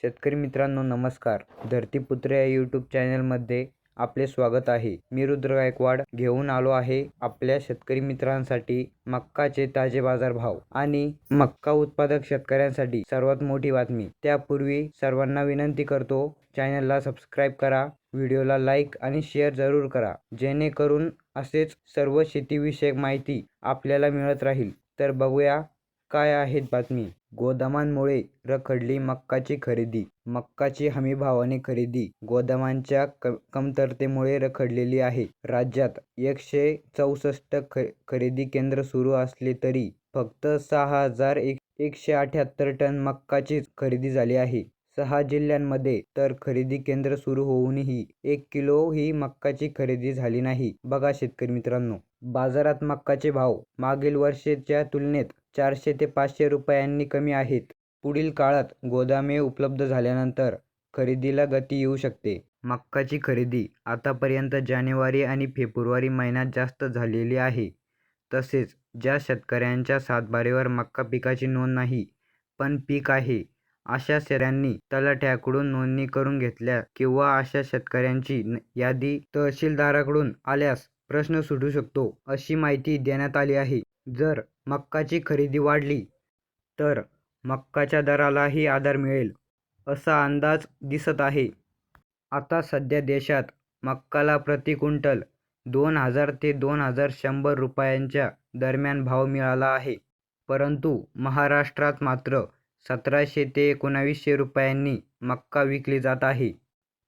शेतकरी मित्रांनो नमस्कार. धरतीपुत्र या यूट्यूब चॅनलमध्ये आपले स्वागत आहे. मी रुद्र गायकवाड घेऊन आलो आहे आपल्या शेतकरी मित्रांसाठी मक्काचे ताजे बाजारभाव आणि मक्का उत्पादक शेतकऱ्यांसाठी सर्वात मोठी बातमी. त्यापूर्वी सर्वांना विनंती करतो, चॅनलला सबस्क्राईब करा, व्हिडिओला लाईक आणि शेअर जरूर करा, जेणेकरून असेच सर्व शेतीविषयक माहिती आपल्याला मिळत राहील. तर बघूया काय आहेत बातमी. गोदामांमुळे रखडली मक्काची खरेदी. मक्काची हमीभावाने खरेदी गोदामांच्या कमतरतेमुळे रखडलेली आहे. राज्यात 164 खरेदी केंद्र सुरू असले तरी फक्त 6,178 टन मक्काची खरेदी झाली आहे. 6 जिल्ह्यांमध्ये तर खरेदी केंद्र सुरू होऊनही 1 किलो ही मक्काची खरेदी झाली नाही. बघा शेतकरी मित्रांनो, बाजारात मक्काचे भाव मागील वर्षाच्या तुलनेत 400 ते 500 रुपयांनी कमी आहेत. पुढील काळात गोदामे उपलब्ध झाल्यानंतर खरेदीला गती येऊ शकते. मक्काची खरेदी आतापर्यंत जानेवारी आणि फेब्रुवारी महिन्यात जास्त झालेली आहे. तसेच ज्या शेतकऱ्यांच्या सातबाऱ्यावर मक्का पिकाची नोंद नाही पण पीक आहे, अशा शेतकऱ्यांनी तलाठ्याकडून नोंदणी करून घेतल्या किंवा अशा शेतकऱ्यांची यादी तहसीलदाराकडून आल्यास प्रश्न सुटू शकतो, अशी माहिती देण्यात आली आहे. जर मक्काची खरेदी वाढली तर मक्काच्या दरालाही आधार मिळेल, असा अंदाज दिसत आहे. आता सध्या देशात मक्काला प्रति क्विंटल 2,000 ते 2,100 रुपयांच्या दरम्यान भाव मिळाला आहे. परंतु महाराष्ट्रात मात्र 1,700 ते 1,900 रुपयांनी मक्का विकली जात आहे.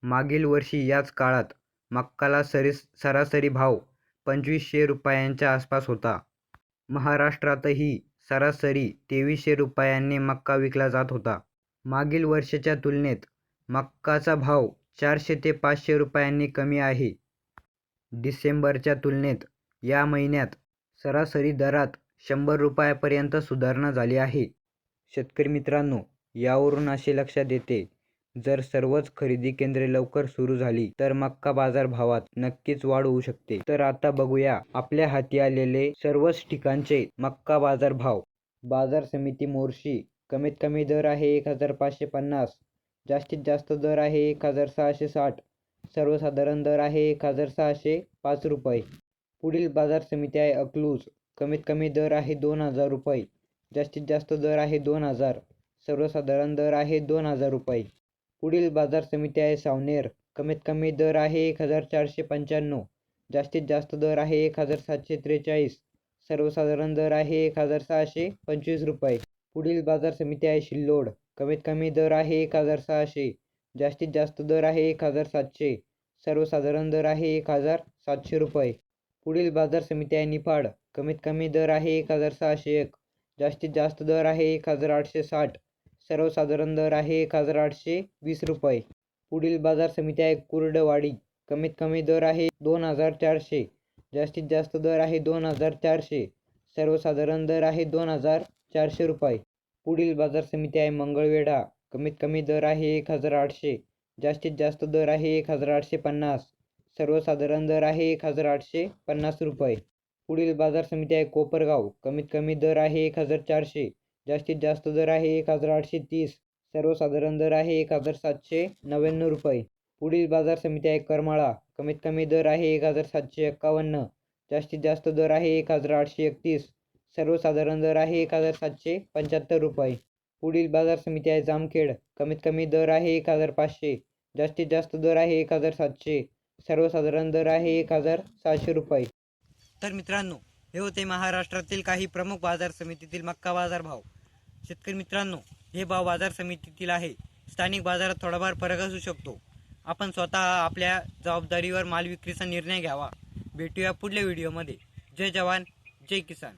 मागील वर्षी याच काळात मक्काला सरासरी भाव 2,500 रुपयांच्या आसपास होता. महाराष्ट्रातही सरासरी 2,300 रुपयांनी मक्का विकला जात होता. मागील वर्षाच्या तुलनेत मक्काचा भाव 400 ते 500 रुपयांनी कमी आहे. डिसेंबरच्या तुलनेत या महिन्यात सरासरी दरात 100 रुपयांपर्यंत सुधारणा झाली आहे. शेतकरी मित्रांनो, यावरून असे लक्षात येते, जर सर्वच खरेदी केंद्रे लवकर सुरू झाली तर मक्का बाजारभावात नक्कीच वाढ होऊ शकते. तर आता बघूया आपल्या हाती आलेले सर्वच ठिकाणचे मक्का बाजारभाव. बाजार समिती मोर्शी कमीत कमी दर आहे 1,550, जास्तीत जास्त दर आहे 1,660, सर्वसाधारण दर आहे 1,605 रुपये. पुढील बाजार समिती आहे अकलूज, कमीत कमी दर आहे 2,000 रुपये, जास्तीत जास्त दर आहे 2,000, सर्वसाधारण दर आहे 2,000 रुपये. पुढील बाजार समिती आहे सावनेर, कमीत कमी दर आहे 1,495, जास्तीत जास्त दर आहे 1,743, सर्वसाधारण दर आहे 1,625 रुपये. पुढील बाजार समिती आहे सिल्लोड, कमीत कमी दर आहे 1,600, जास्तीत जास्त दर आहे 1,700, सर्वसाधारण दर आहे 1,700 रुपये. पुढील बाजार समिती आहे निफाड, कमीत कमी दर आहे 1,601, जास्तीत जास्त दर आहे 1,860, सर्वसाधारण दर आहे 1,820 रुपये. पुढील बाजार समिती आहे कुर्डवाडी, कमीत कमी दर आहे 2,400, जास्तीत जास्त दर आहे 2,400, सर्वसाधारण दर आहे 2,400 रुपये. पुढील बाजार समिती आहे मंगळवेढा, कमीत कमी दर आहे 1,800, जास्तीत जास्त दर आहे 1,850, सर्वसाधारण दर आहे 1,850 रुपये. पुढील बाजार समिती आहे कोपरगाव, कमीत कमी दर आहे 1,400, जास्तीत जास्त दर आहे 1,830, सर्वसाधारण दर आहे 1,799 रुपये. पुढील बाजार समिती आहे करमाळा, कमीत कमी दर आहे 1,751, जास्तीत जास्त दर आहे 1,831, सर्वसाधारण दर आहे 1,775 रुपये. पुढील बाजार समिती आहे जामखेड, कमीत कमी दर आहे 1,500, जास्तीत जास्त दर आहे 1,700, सर्वसाधारण दर आहे 1,700 रुपये. तर मित्रांनो, हे होते महाराष्ट्रातील काही प्रमुख बाजार समितीतील मक्का बाजार भाव. शेतकरी मित्रांनो, हे भाव बाजार समितीतील आहे. स्थानिक बाजारात थोडाफार फरक असू शकतो. आपण स्वतः आपल्या जबाबदारीवर माल विक्रीचा निर्णय घ्यावा. भेटूया पुढल्या व्हिडिओमध्ये. जय जवान, जय किसान.